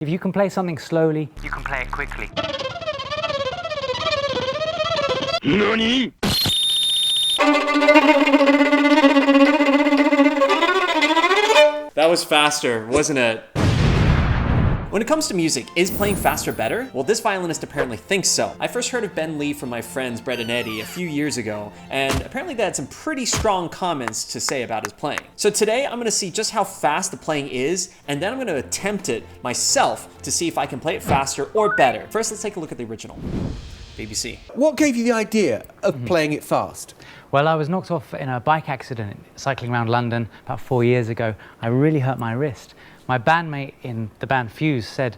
If you can play something slowly, you can play it quickly. NANI?! That was faster, wasn't it? When it comes to music, is playing faster better? Well, this violinist apparently thinks so. I first heard of Ben Lee from my friends Brett and Eddie a few years ago, and apparently they had some pretty strong comments to say about his playing. So today I'm gonna see just how fast the playing is, and then I'm gonna attempt it myself to see if I can play it faster or better. First, let's take a look at the original. BBC. What gave you the idea of playing it fast? Well, I was knocked off in a bike accident cycling around London about 4 years ago. I really hurt my wrist. My bandmate in the band Fuse said,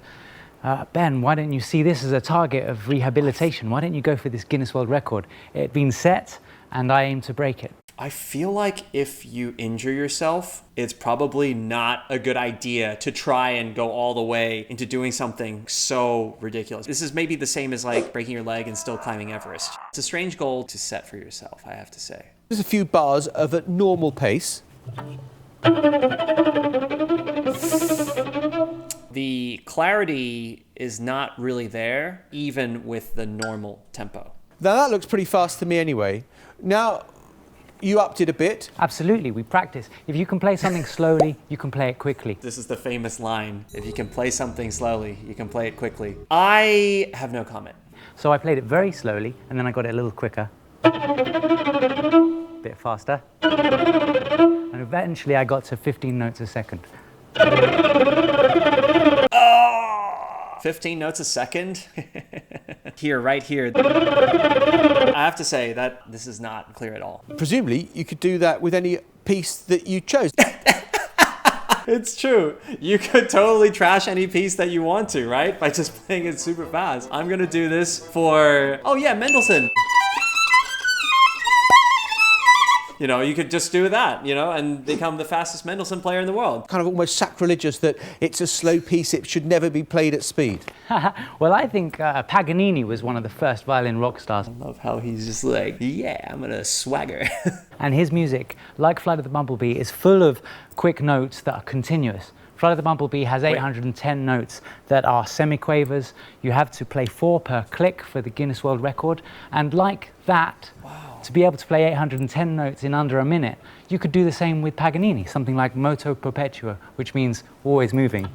Ben, why don't you see this as a target of rehabilitation? Why don't you go for this Guinness World Record? It'd been set, and I aim to break it. I feel like if you injure yourself, it's probably not a good idea to try and go all the way into doing something so ridiculous. This is maybe the same as like breaking your leg and still climbing Everest. It's a strange goal to set for yourself, I have to say. There's a few bars of a normal pace. The clarity is not really there, even with the normal tempo. Now that looks pretty fast to me anyway. Now, you upped it a bit. Absolutely, we practice. If you can play something slowly, you can play it quickly. This is the famous line. If you can play something slowly, you can play it quickly. I have no comment. So I played it very slowly, and then I got it a little quicker. Bit faster. And eventually I got to 15 notes a second. 15 notes a second? Here, right here. I have to say that this is not clear at all. Presumably, you could do that with any piece that you chose. It's true. You could totally trash any piece that you want to, right? By just playing it super fast. I'm gonna do this for, oh yeah, Mendelssohn. You know, you could just do that, you know, and become the fastest Mendelssohn player in the world. Kind of almost sacrilegious that it's a slow piece, it should never be played at speed. Well, I think Paganini was one of the first violin rock stars. I love how he's just like, yeah, I'm gonna swagger. And his music, like Flight of the Bumblebee, is full of quick notes that are continuous. Flight of the Bumblebee has 810 notes that are semiquavers. You have to play 4 per click for the Guinness World Record. And like that, to be able to play 810 notes in under a minute, you could do the same with Paganini, something like moto perpetua, which means always moving.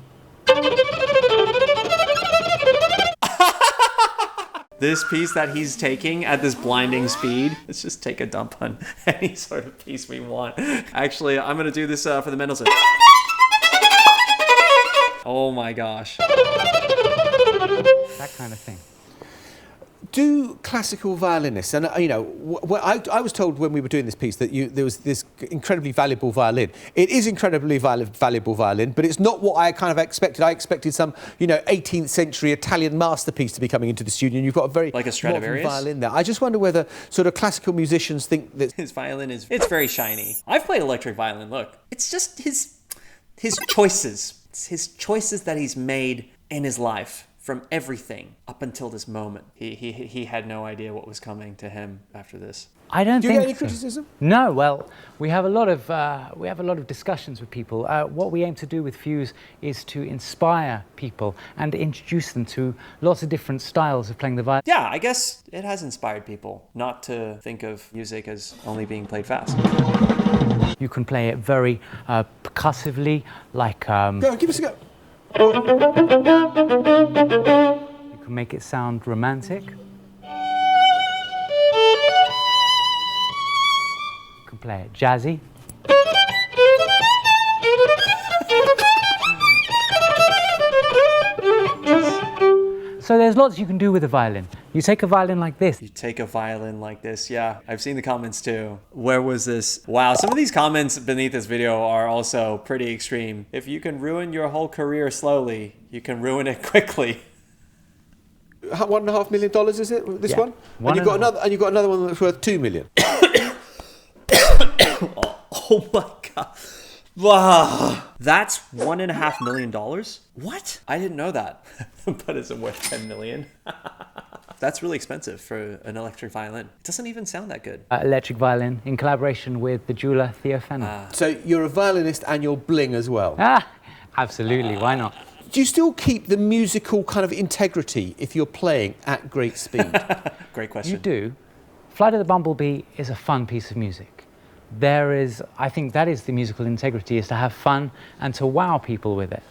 This piece that he's taking at this blinding speed, let's just take a dump on any sort of piece we want. Actually, I'm gonna do this for the Mendelssohn. Oh my gosh. That kind of thing. Do classical violinists, and you know, I was told when we were doing this piece that there was this incredibly valuable violin. It is incredibly valuable violin, but it's not what I kind of expected. I expected some, you know, 18th century Italian masterpiece to be coming into the studio, and you've got a very like a Stradivarius modern violin there. I just wonder whether sort of classical musicians think that his violin it's very shiny. I've played electric violin. Look, it's just his choices. It's his choices that he's made in his life. From everything up until this moment, he had no idea what was coming to him after this. I don't Do think you get any so. criticism? No, well, we have a lot of discussions with people. What we aim to do with Fuse is to inspire people and introduce them to lots of different styles of playing the violin. Yeah, I guess it has inspired people not to think of music as only being played fast. You can play it very percussively, like Go on, give us a go. you can make it sound romantic. You can play it jazzy. So there's lots you can do with a violin. You take a violin like this. You take a violin like this, yeah. I've seen the comments too. Where was this? Wow, some of these comments beneath this video are also pretty extreme. If you can ruin your whole career slowly, you can ruin it quickly. $1.5 million is it? This Yeah. one? And you've got another one that's worth $2 million. Oh my god. Wow. That's $1.5 million? What? I didn't know that. But is it worth 10 million? That's really expensive for an electric violin. It doesn't even sound that good. Electric violin in collaboration with the jeweler Theo Fenner. So you're a violinist and you're bling as well. Absolutely, why not? do you still keep the musical kind of integrity if you're playing at great speed? Great question. You do. Flight of the Bumblebee is a fun piece of music. I think that is the musical integrity, is to have fun and to wow people with it.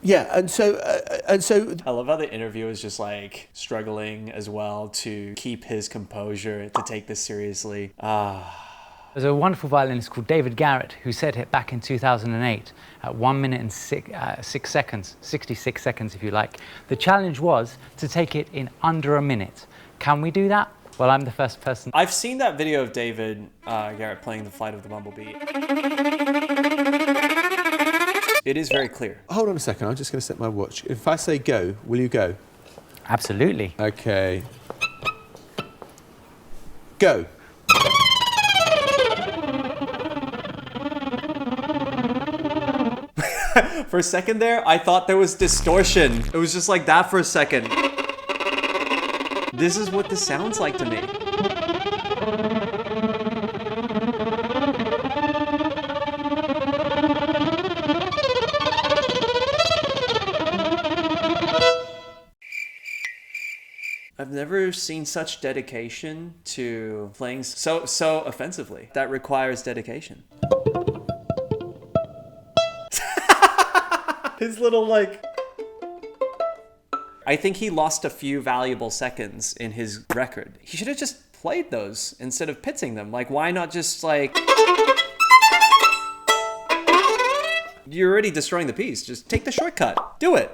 Yeah, and so I love how the interviewer is just like struggling as well to keep his composure, to take this seriously. There's a wonderful violinist called David Garrett who said it back in 2008 at 1 minute and 6 seconds, 66 seconds if you like. The challenge was to take it in under a minute. Can we do that? Well, I'm the first person. I've seen that video of David Garrett playing the Flight of the Bumblebee. It is very clear. Hold on a second, I'm just going to set my watch. If I say go, will you go? Absolutely. Okay. Go. For a second there, I thought there was distortion. It was just like that for a second. This is what this sounds like to me. I've never seen such dedication to playing so offensively. That requires dedication. His little like... I think he lost a few valuable seconds in his record. He should have just played those instead of pitching them. Like, why not just like... You're already destroying the piece. Just take the shortcut. Do it.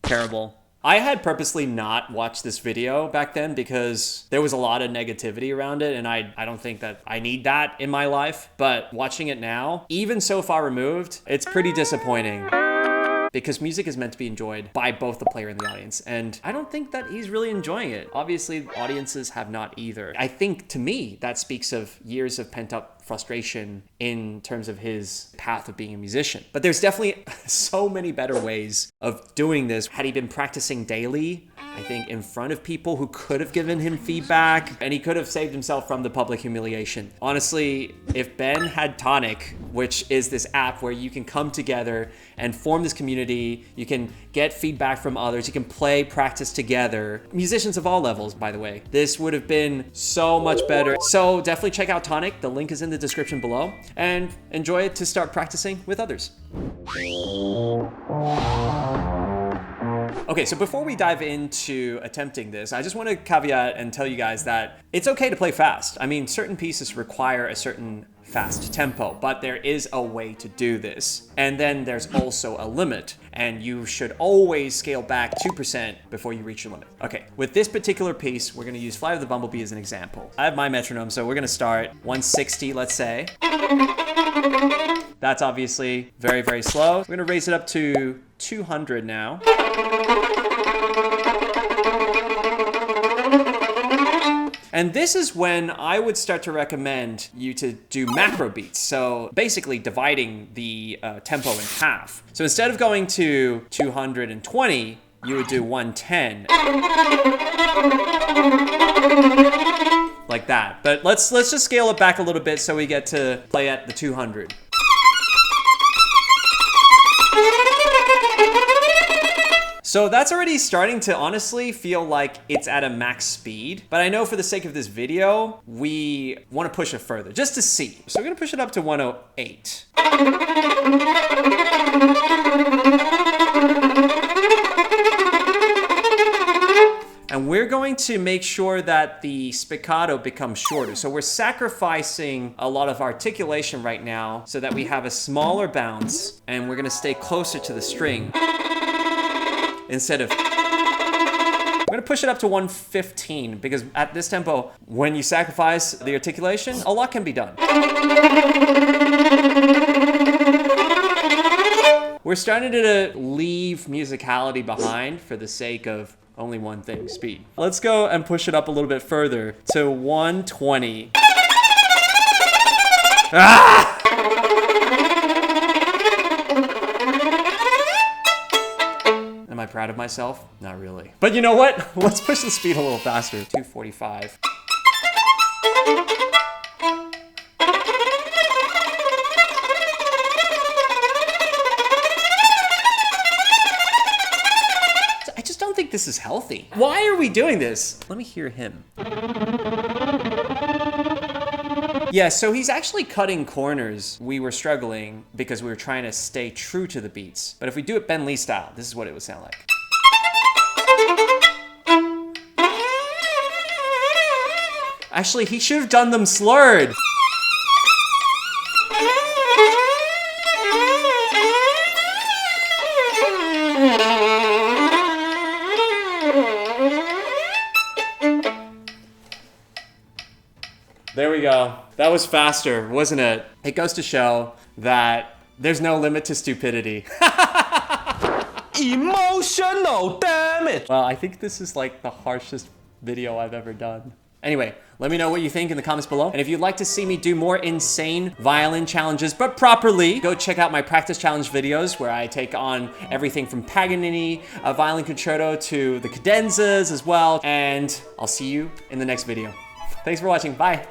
Terrible. I had purposely not watched this video back then because there was a lot of negativity around it, and I don't think that I need that in my life. But watching it now, even so far removed, it's pretty disappointing. Because music is meant to be enjoyed by both the player and the audience. And I don't think that he's really enjoying it. Obviously, audiences have not either. I think, to me, that speaks of years of pent-up frustration in terms of his path of being a musician. But there's definitely so many better ways of doing this. Had he been practicing daily, I think, in front of people who could have given him feedback, and he could have saved himself from the public humiliation. Honestly, if Ben had Tonic, which is this app where you can come together and form this community, you can get feedback from others, you can play, practice together. Musicians of all levels, by the way. This would have been so much better. So definitely check out Tonic. The link is in the description below, and enjoy it to start practicing with others. Okay, so before we dive into attempting this, I just want to caveat and tell you guys that it's okay to play fast. I mean, certain pieces require a certain fast tempo, but there is a way to do this. And then there's also a limit, and you should always scale back 2% before you reach your limit. Okay, with this particular piece, we're gonna use Flight of the Bumblebee as an example. I have my metronome, so we're gonna start 160, let's say. That's obviously very, very slow. We're gonna raise it up to 200 now. And this is when I would start to recommend you to do macro beats. So basically dividing the tempo in half. So instead of going to 220, you would do 110. Like that. But let's just scale it back a little bit so we get to play at the 200. So that's already starting to honestly feel like it's at a max speed, but I know for the sake of this video, we want to push it further, just to see. So we're gonna push it up to 108. And we're going to make sure that the spiccato becomes shorter. So we're sacrificing a lot of articulation right now so that we have a smaller bounce, and we're gonna stay closer to the string. Instead of, I'm gonna push it up to 115 because at this tempo, when you sacrifice the articulation, a lot can be done. We're starting to leave musicality behind for the sake of only one thing, speed. Let's go and push it up a little bit further to 120. Ah! Am I proud of myself? Not really. But you know what? Let's push the speed a little faster. 245. I just don't think this is healthy. Why are we doing this? Let me hear him. Yeah, so he's actually cutting corners. We were struggling because we were trying to stay true to the beats. But if we do it Ben Lee style, this is what it would sound like. Actually, he should have done them slurred. There we go. That was faster, wasn't it? It goes to show that there's no limit to stupidity. Emotional, damn it! Well, I think this is like the harshest video I've ever done. Anyway, let me know what you think in the comments below. And if you'd like to see me do more insane violin challenges, but properly, go check out my practice challenge videos where I take on everything from Paganini, a violin concerto, to the cadenzas as well. And I'll see you in the next video. Thanks for watching, bye.